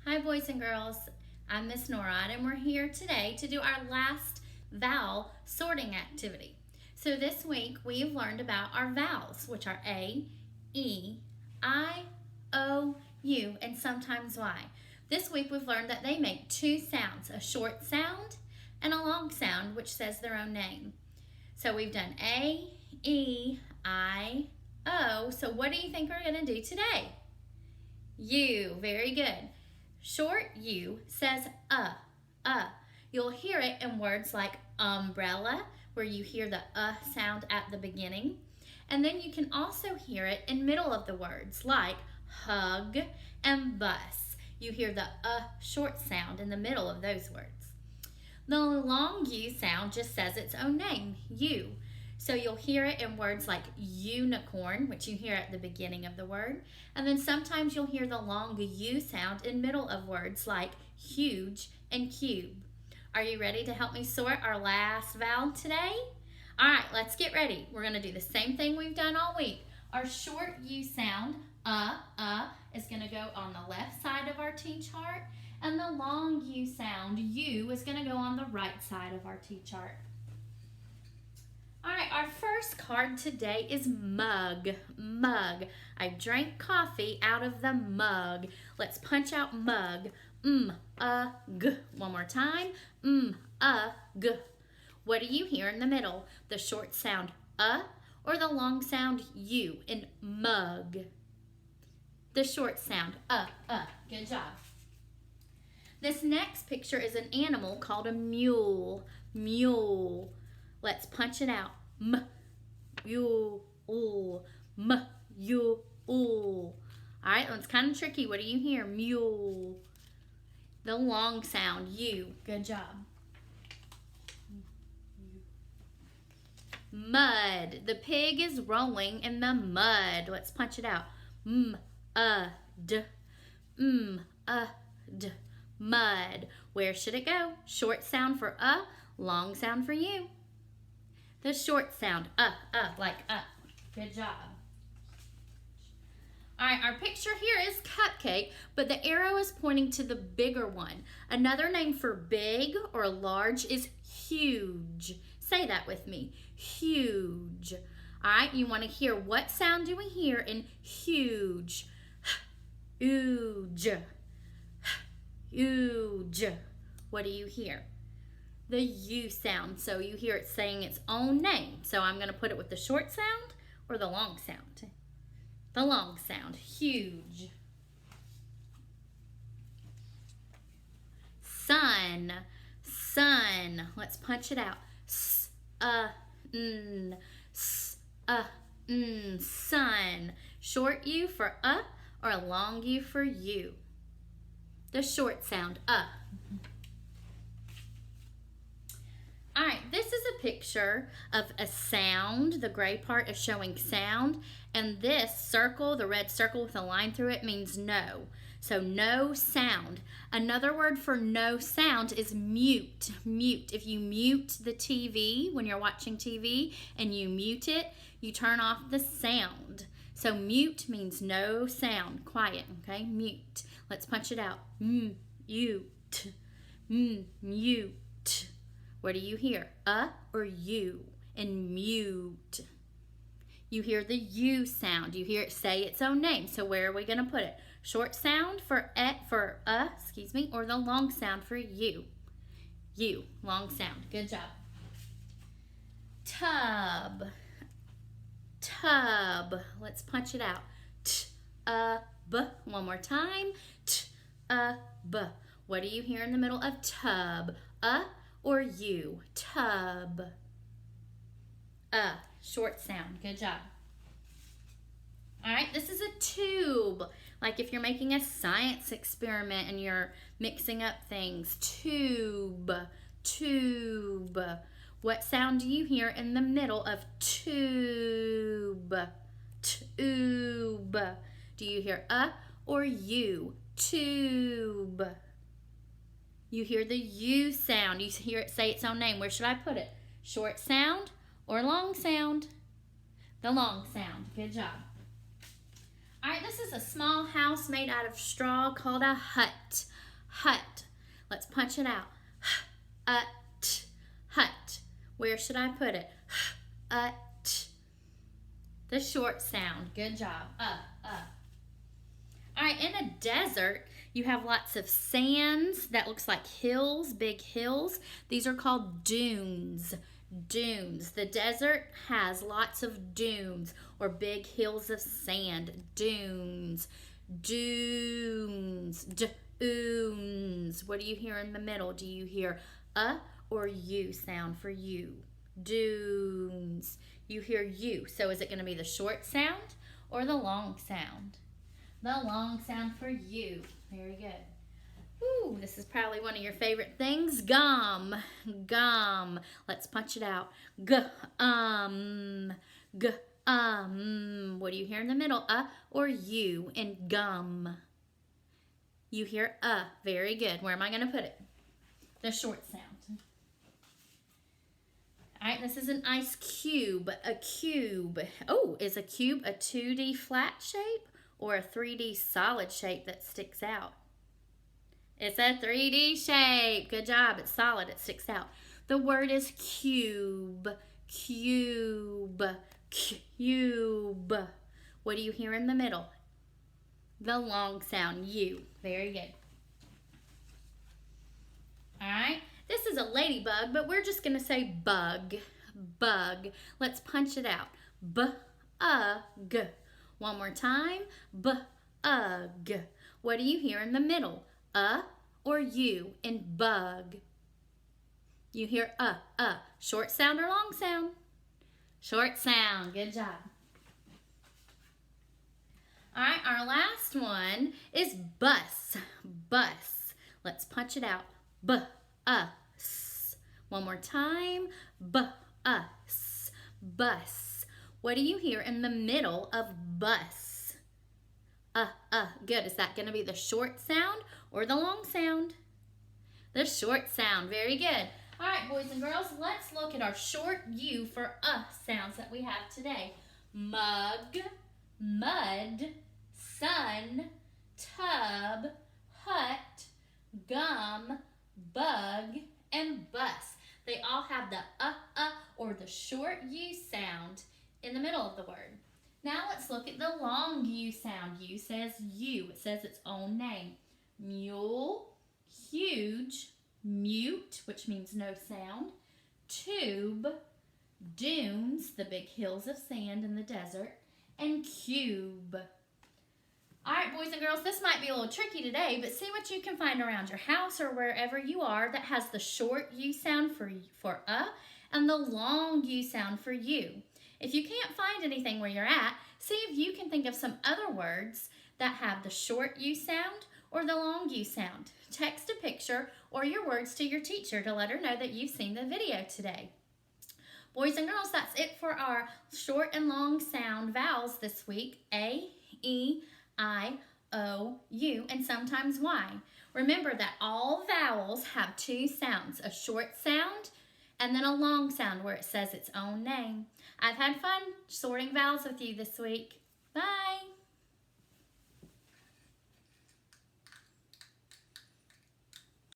Hi boys and girls, I'm Miss Norad and we're here today to do our last vowel sorting activity. So this week we've learned about our vowels, which are A, E, I, O, U, and sometimes Y. This week we've learned that they make two sounds, a short sound and a long sound, which says their own name. So we've done A, E, I, O. So what do you think we're going to do today? U. Very good. Short U says You'll hear it in words like umbrella, where you hear the sound at the beginning. And then you can also hear it in middle of the words like hug and bus. You hear the short sound in the middle of those words. The long U sound just says its own name, U. So you'll hear it in words like unicorn, which you hear at the beginning of the word. And then sometimes you'll hear the long U sound in middle of words like huge and cube. Are you ready to help me sort our last vowel today? All right, let's get ready. We're going to do the same thing we've done all week. Our short U sound, is going to go on the left side of our T chart. And the long U sound, U, is going to go on the right side of our T chart. All right, our first card today is mug. Mug. I drank coffee out of the mug. Let's punch out mug. G. One more time. G. What do you hear in the middle? The short sound or the long sound U in mug? The short sound Good job. This next picture is an animal called a mule. Mule. Let's punch it out. Mule. Mule. All right, that's kind of tricky. What do you hear? Mule. The long sound, U. Good job. Mud. The pig is rolling in the mud. Let's punch it out. D. Mud. Where should it go? Short sound for long sound for U. The short sound, like Good job. All right, our picture here is cupcake, but the arrow is pointing to the bigger one. Another name for big or large is huge. Say that with me, huge. All right, you want to hear what sound do we hear in huge? Huge. Huge. What do you hear? The U sound. So you hear it saying its own name. So I'm going to put it with the short sound or the long sound? The long sound. Huge. Sun. Sun. Let's punch it out. Sun. Short U for or a long U for U? The short sound, All right, this is a picture of a sound. The gray part is showing sound. And this circle, the red circle with a line through it, means no. So no sound. Another word for no sound is mute. Mute. If you mute the TV when you're watching TV and you mute it, you turn off the sound. So mute means no sound. Quiet, okay? Mute. Let's punch it out. Mute. Mute. What do you hear? Or U in mute? You hear the U sound. You hear it say its own name. So where are we going to put it? Short sound for or the long sound for U? U, long sound. Good job. Tub. Tub. Let's punch it out. B. One more time. B. What do you hear in the middle of tub? Or U? Tub. Short sound. Good job. All right, this is a tube. Like if you're making a science experiment and you're mixing up things. Tube. Tube. What sound do you hear in the middle of tube? Tube. Do you hear or U? Tube. You hear the U sound. You hear it say its own name. Where should I put it? Short sound or long sound? The long sound. Good job. All right, this is a small house made out of straw called a hut. hut. Let's punch it out. Hut. Where should I put it? T. The short sound. Good job. All right, in a desert, you have lots of sands that looks like hills, big hills. These are called dunes. Dunes. The desert has lots of dunes or big hills of sand. Dunes. Dunes. Dunes. What do you hear in the middle? Do you hear a or u sound for you? Dunes. You hear you. So is it going to be the short sound or the long sound? The long sound for you. Very good. Ooh, this is probably one of your favorite things. Gum. Gum. Let's punch it out. G. What do you hear in the middle? Or you in gum? You hear Very good. Where am I going to put it? The short sound. All right, this is an ice cube. A cube. Oh, is a cube a 2D flat shape or a 3D solid shape that sticks out? It's a 3D shape. Good job. It's solid. It sticks out. The word is cube. Cube. Cube. What do you hear in the middle? The long sound, U. Very good. All right. This is a ladybug, but we're just going to say bug. Bug. Let's punch it out. B-U-G. One more time. B-U-G. What do you hear in the middle? Or U in bug? You hear Short sound or long sound? Short sound. Good job. All right, our last one is bus. Bus. Let's punch it out. B-U-S. One more time. B-U-S. Bus. What do you hear in the middle of bus? Good. Is that going to be the short sound or the long sound? The short sound. Very good. All right, boys and girls, let's look at our short U for sounds that we have today. Mug, mud, sun, tub, hut, gum, bug, and bus. They all have the or the short U sound in the middle of the word. Now let's look at the long U sound. U says U. It says its own name. Mule, huge, mute, which means no sound, tube, dunes, the big hills of sand in the desert, and cube. All right, boys and girls, this might be a little tricky today, but see what you can find around your house or wherever you are that has the short U sound for and the long U sound for you. If you can't find anything where you're at, see if you can think of some other words that have the short U sound or the long U sound. Text a picture or your words to your teacher to let her know that you've seen the video today. Boys and girls, that's it for our short and long sound vowels this week. A, E, I, O, U, and sometimes Y. Remember that all vowels have two sounds, a short sound and then a long sound where it says its own name. I've had fun sorting vowels with you this week. Bye!